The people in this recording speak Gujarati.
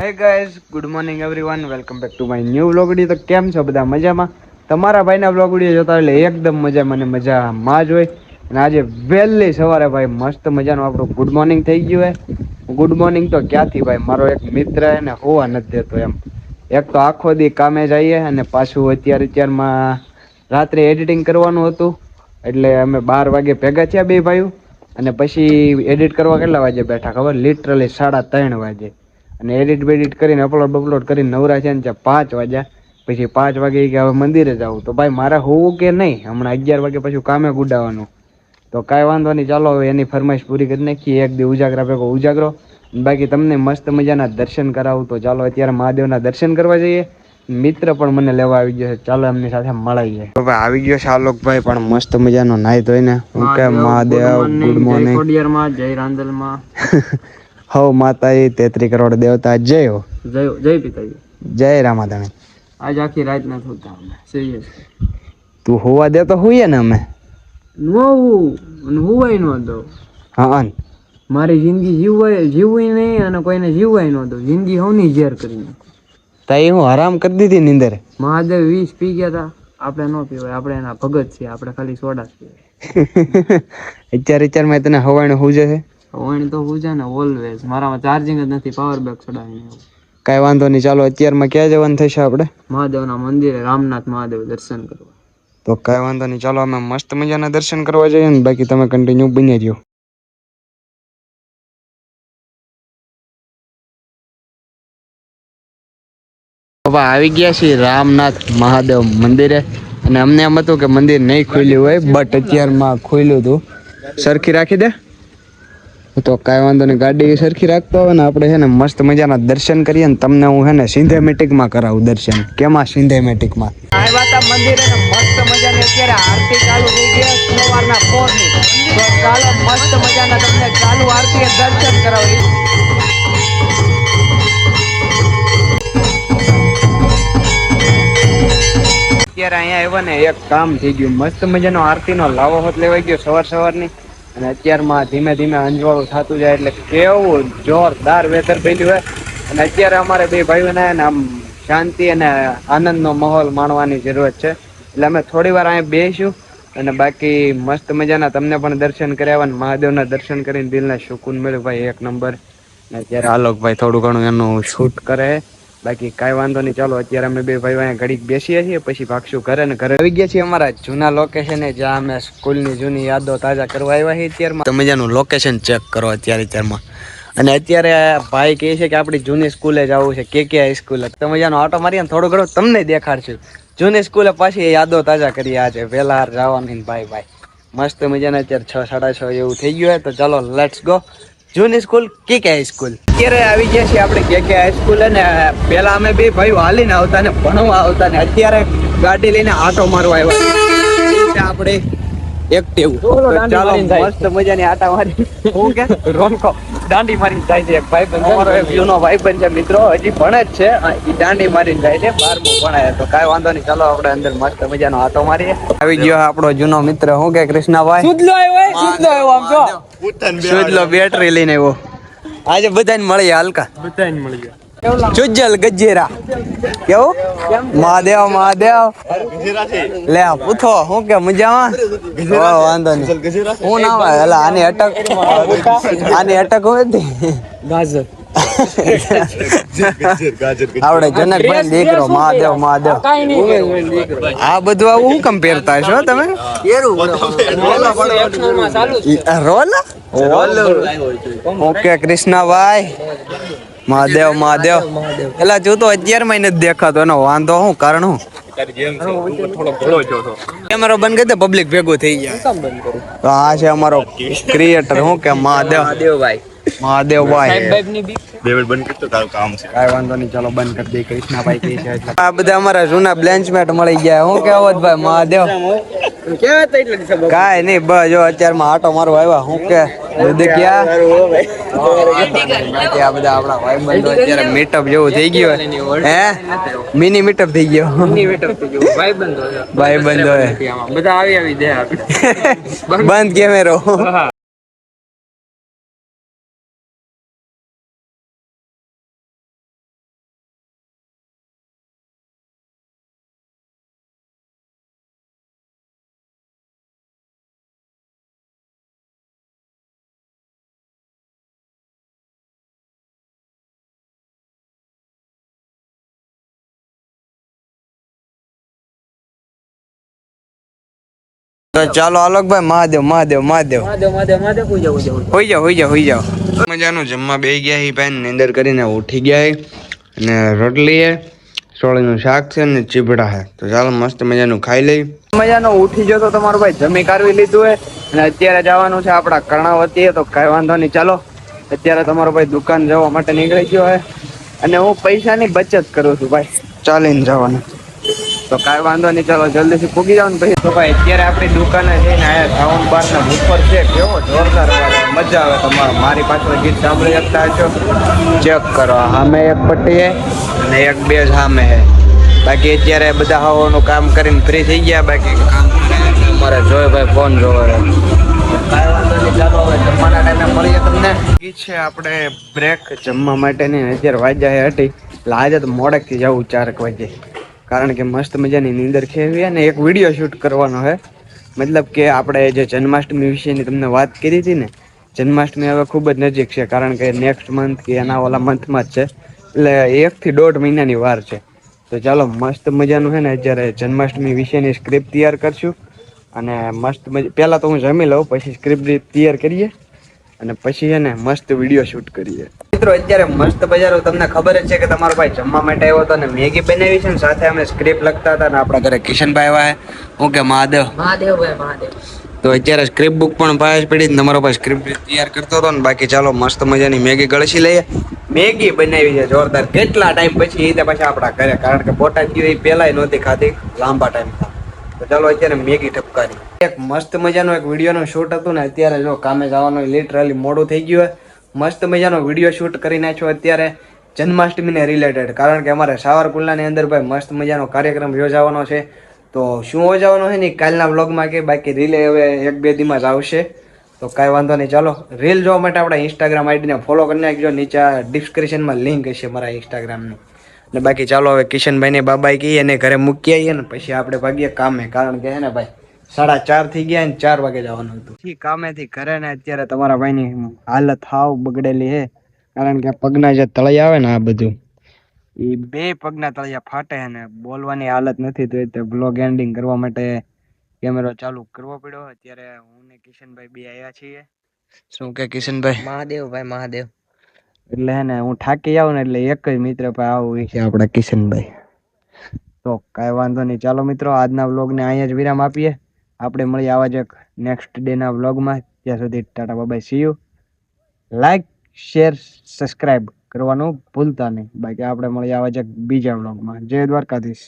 Hey guys, good morning everyone, welcome back to my new vlog video. તો કેમ છો બધા? મજામાં? તમારા ભાઈના વ્લોગ વિડિયો જોતા એટલે એકદમ મજામાં ને મજામાં જ હોય. અને આજે વહેલી સવારે ભાઈ મસ્ત મજાનું આપણું ગુડ મોર્નિંગ થઈ ગયું હોય. ગુડ મોર્નિંગ તો ક્યાંથી ભાઈ, મારો એક મિત્ર હે ને હોવા નથી દેતો એમ. એક તો આખો દી કામે જઈએ અને પાછું અત્યારમાં રાત્રે એડિટિંગ કરવાનું હતું, એટલે અમે 12 વાગે ભેગા થયા બે ભાઈઓ. અને પછી એડિટ કરવા કેટલા વાગે બેઠા ખબર? લિટરલી 3:30 વાગે. અને એડિટ બેડિટ કરીને અપલોડ કરીને નવરા છે ને 5 વાગ્યા. પછી 5 વાગે કે હવે મંદિરે જવું. તો ભાઈ મારે હોવું કે નહીં, હમણાં 11 વાગે પછી કામે ગુડાવાનું. તો કાંઈ વાંધો નહીં, ચાલો હવે એની ફરમાઈશ પૂરી કરી નાખીએ. એક દી ઉજાગરા ભેગો ઉજાગરો. બાકી તમને મસ્ત મજાના દર્શન કરાવું. તો ચાલો અત્યારે મહાદેવના દર્શન કરવા જઈએ. મિત્ર પણ મને લેવા આવી ગયો છે, ચાલો એમની સાથે મળીએ. હવે આવી ગયો છે આલોકભાઈ પણ મસ્ત મજાનો નાઈ ધોઈને. હું કે મહાદેવ ગુડ મોર્નિંગ. જય રાંદલમાં. હવ માતા 33 કરોડ દેવતા જય હો. જય પિતાજી. જય રામાધણી. આજ આખી રાત ના થતા અમે સિરિયસ. તું હોવા દે તો હોઈએ ને અમે. નો હોવાય નો દો. હા મારી જિંદગી જીવવી નહીં અને કોઈને જીવવાય ન દો. જિંદગી હોની ઝેર કરીને તઈ હું હરામ કરી દીધી નીંદર. મહાદેવ 20 પી ગયા હતા, આપણે ન પીવાય. આપણે એના ભગત છીએ, આપણે ખાલી સોડા પીવાય. અત્યારે તને હવાણ હું જશે. હવાણી તો હું છે ને ઓલવેઝ. મારામાં ચાર્જિંગ જ નથી, પાવર બેક ચડાવીને. કાંઈ વાંધો નહીં, ચાલો અત્યારમાં ક્યાં જવાનું થશે આપણે? મહાદેવના મંદિરે, રામનાથ મહાદેવ દર્શન કરવા. તો કાંઈ વાંધો નહીં, ચાલો અમે મસ્ત મજાના દર્શન કરવા જઈએ ને. બાકી તમે કન્ટિન્યુ બની રહ્યો. હવે આવી ગયા છીએ રામનાથ મહાદેવ મંદિરે. અને અમને એમ હતું કે મંદિર નહીં ખુલ્યું હોય, બટ અત્યારમાં ખુલ્યું હતું. સરખી રાખી દે તો કાંઈ વાંધો નહીં. ગાડી સરખી રાખતો હોય ને આપણે છે ને મસ્ત મજાના દર્શન કરીએ ને. તમને હું છે ને સિન્ધેમેટિકમાં કરાવું દર્શન. કેમાં? સિન્ધેમેટિકમાં. મંદિરે મસ્ત મજાની અત્યારે આરતી ચાલુ થઈ ગયા સવારના 4 ની. તો ચાલો મસ્ત મજાના તમને ચાલુ આરતી દર્શન કરાવી. અત્યારે અહીંયા આવ્યા ને એક કામ થઈ ગયું. મસ્ત મજાનો આરતીનો લાવો હોત લેવાઈ ગયો સવારની. અને અત્યારમાં ધીમે ધીમે અંજવાળું થતું જાય એટલે કેવું જોરદાર વેધર બન્યું હોય. અને અત્યારે અમારે બે ભાઈઓને આમ શાંતિ અને આનંદનો માહોલ માણવાની જરૂરત છે. એટલે અમે થોડી વાર અહીંયા બેસીશું અને બાકી મસ્ત મજાના તમને પણ દર્શન કર્યા. મહાદેવના દર્શન કરીને દિલને સુકૂન મળ્યું ભાઈ, એક નંબર. અત્યારે આલોકભાઈ થોડું ઘણું એનું શૂટ કરે. બાકી કાંઈ વાંધો નહીં, ચાલો અત્યારે અમે બે ભાઈઓ અહીંયા ઘડીક બેસીએ છીએ, પછી ભાગશું ઘરે. ને ઘરે આવી ગયા છીએ અમારા જૂના લોકેશને, જ્યાં અમે સ્કૂલની જૂની યાદો તાજા કરવા આવ્યા છીએ. અત્યારમાં તો મજાનું લોકેશન ચેક કરો અત્યારમાં. અને અત્યારે ભાઈ કહે છે કે આપણી જૂની સ્કૂલે જવું છે, કે હાઈસ્કૂલ. તો મજાનો આટો મારીએ થોડું ઘણું તમને દેખાડશું. જૂની સ્કૂલે પાછી યાદો તાજા કરી આજે વહેલા જવાની. ભાઈ મસ્ત મજાના અત્યારે 6, 6:30 એવું થઈ ગયું હોય. તો ચાલો લેટ્સ ગો જૂની સ્કૂલ, કે હાઈસ્કૂલ. અત્યારે આવી ગયા છીએ આપણે કે હાઈસ્કૂલ. અને પેલા અમે બે ભાઈઓ હાલીને આવતા ને ભણવા આવતા, ને અત્યારે ગાડી લઈને આટો મારવા આવ્યા આપણે એક્ટિવ. ચાલો મસ્ત મજાની આટા મારી. હું કે રોનકો દાંડી મારીને જાય છે. એક ભાઈબંધ, અમારો એક જૂનો ભાઈબંધ છે, મિત્રો હજી ભણે જ છે. એ દાંડી મારીને જાય છે, 12મું ભણાય. તો કાંઈ વાંધો નહીં, ચાલો આપણે અંદર મસ્ત મજાનો આટો મારીએ. આવી ગયો આપણો જૂનો મિત્ર. હું કે કૃષ્ણાભાઈ? સુધલો બેટરી લઈને આવ્યો. આજે બધાને મળી હલકા, બધાને મળી ગયા. ચુજલ ગજેરા કેવું? મહાદેવ લે પૂછો હું કે મજામાં? વાંધો નહીં. હું ના હોય આની અટક હોય ગાજર. આવડે જનકભાઈ દીકરો મહાદેવ. આ બધું આવું હું કેમ પહેરતા છો તમે? રોલ. ઓકે કૃષ્ણાભાઈ. મહાદેવ એલા જો તો 11 નથી દેખાતો. એનો વાંધો શું? કારણ શું? કેમેરો બંધ કરી દે, પબ્લિક ભેગું થઈ જાય. તો આ છે અમારો ક્રિએટર. શું કે મહાદેવભાઈ કાંઈ વાંધો નહીં, ચાલો બંધ કરી દે. કૃષ્ણાભાઈ કહે છે આ બધા અમારા જૂના બ્લેન્ચમેટ મળી ગયા. હું કેવો ભાઈ મહાદેવ? કાંઈ નહીં, બસ જો અત્યારમાં આટો મારવા આવ્યા. હું કે આ બધા આપણા ભાઈબંધો અત્યારે મીટઅપ જેવું થઈ ગયું. હે મિની મીટઅપ થઈ ગયો. ભાઈબંધો બધા આવી દે બંધ કેમેરો. તો ચાલો આલોકભાઈ, મહાદેવ મહાદેવ મહાદેવ હોઈ જાઓ. મજાનું જમવા બેસી ગયા હી ભાઈ, નીંદર કરીને ઉઠી ગયા હી. અને રોટલી હે, સોળીનું શાક છે ને ચીભડા હે. તો ચાલો મસ્ત મજાનું ખાઈ લઈ. મજાનો ઉઠી ગયો તો તમારો ભાઈ જમી કાઢવી લીધું હે અને અત્યારે જવાનું છે આપડા કર્ણાવતીએ. તો કઈ વાંધો નહીં, ચાલો અત્યારે તમારો ભાઈ દુકાન જવા માટે નીકળી ગયો હે અને હું પૈસાની બચત કરું છું ભાઈ, ચાલીને જવાનું. તો કાંઈ વાંધો નહીં, ચાલો જલ્દીથી પૂગી જાવ ને પછી. તો ભાઈ અત્યારે આપણી દુકાને જઈને આયા સાઉન્ડ બારના ઉપર છે, કેવો જોરદાર અવાજ, મજા આવે. તમારે મારી પાછળ ગીત સાંભળી શકતા છો, ચેક કરો. સામે એક પટ્ટી હે અને એક બે સામે હે. બાકી અત્યારે બધા હવાનું કામ કરીને ફ્રી થઈ ગયા. બાકી કામ અમારે જોયો ભાઈ ફોન જોવે. કાંઈ વાંધો નહીં, ચાલો હવે જમવાના ટાઈમે મળીએ તમને. છે આપણે બ્રેક જમવા માટેની. અત્યારે વાગ્યા હતી એટલે આજે તો મોડેકથી જવું 4 વાગે, કારણ કે મસ્ત મજાની નીંદર ખેવી અને એક વિડીયો શૂટ કરવાનો છે. મતલબ કે આપણે જે જન્માષ્ટમી વિશેની તમને વાત કરી હતી ને, જન્માષ્ટમી હવે ખૂબ જ નજીક છે, કારણ કે નેક્સ્ટ મંથ કે એના ઓલા મંથમાં જ છે. એટલે 1 થી 1.5 મહિનાની વાર છે. તો ચાલો મસ્ત મજાનું છે ને અત્યારે જન્માષ્ટમી વિશેની સ્ક્રિપ્ટ તૈયાર કરશું. અને મસ્ત પહેલાં તો હું જમી લઉં, પછી સ્ક્રિપ્ટ તૈયાર કરીએ અને પછી છે ને મસ્ત વિડીયો શૂટ કરીએ. મિત્રો અત્યારે મસ્ત બજારો, તમને ખબર જ છે કે તમારો ભાઈ જમવા માટે આવ્યો હતો અને મેગી બનાવી છે ને સાથે અમે સ્ક્રિપ્ટ લખતા હતા. અને આપણા ઘરે કિશનભાઈ આવ્યા છે. ઓકે મહાદેવ મહાદેવ. તો અત્યારે સ્ક્રિપ્ટ બુક પણ પાસે પડી, તમારો ભાઈ સ્ક્રિપ્ટ તૈયાર કરતો હતો ને. બાકી ચાલો મસ્ત મજાની મેગી ગળસી લઈએ. મેગી બનાવી છે જોરદાર, કેટલા ટાઈમ પછી એ પાછા આપણા ઘરે, કારણ કે બોટાદ ગયો એ પહેલાંય નહોતી ખાધી લાંબા ટાઈમ. તો ચાલો અત્યારે મેગી ઠપકારી. એક મસ્ત મજાનો એક વિડીયોનું શૂટ હતું ને, અત્યારે જો કામે જવાનું લિટરલી મોડું થઈ ગયું. મસ્ત મજાનો વિડીયો શૂટ કરી નાખ્યો અત્યારે જન્માષ્ટમીને રિલેટેડ, કારણ કે અમારે સાવરકુંડલાની અંદર ભાઈ મસ્ત મજાનો કાર્યક્રમ યોજાવાનો છે. તો શું યોજાવાનો છે ને કાલના વ્લોગમાં કે, બાકી રીલે હવે 1-2 દીમાં જ આવશે. તો કાંઈ વાંધો નહીં, ચાલો રીલ જોવા માટે આપણા ઇન્સ્ટાગ્રામ આઈડીને ફોલો કરી નાખજો. નીચે ડિસ્ક્રિપ્શનમાં લિંક હશે મારા ઇન્સ્ટાગ્રામની. ને બાકી ચાલો હવે કિશનભાઈને બાબાઈ કહીએ અને ઘરે મૂકી આવીએ ને પછી આપણે ભાગીએ કામે, કારણ કે હે ને ભાઈ 4:30 થઈ ગયા ને 4 વાગે જવાનું હતું કામેથી ઘરે. ને અત્યારે તમારા ભાઈની હાલત હાવ બગડેલી છે, કારણ કે પગના જે તળિયા આવે ને આ બધું, એ 2 પગના તળિયા ફાટે અને બોલવાની હાલત નથી. તો એ બ્લોગ એન્ડિંગ કરવા માટે કેમેરો ચાલુ કરવો પડ્યો. અત્યારે હું ને કિશનભાઈ 2 આવ્યા છીએ. શું કે કિશનભાઈ? મહાદેવ મહાદેવ. એટલે હે ને હું થાકી જાઉં ને એટલે એક જ મિત્ર પાસે આવું છે આપણા કિશનભાઈ. તો કાંઈ વાંધો નહીં, ચાલો મિત્રો આજના વ્લોગને અહીંયા જ વિરામ આપીએ. આપણે મળીએ આવા જ એક નેક્સ્ટ ડેના વ્લોગમાં. ત્યાં સુધી Tata bye bye, C you. Like share subscribe કરવાનું ભૂલતા નહીં. બાકી આપણે મળીએ આવા જ એક બીજા વ્લોગમાં. જય દ્વારકાધીશ.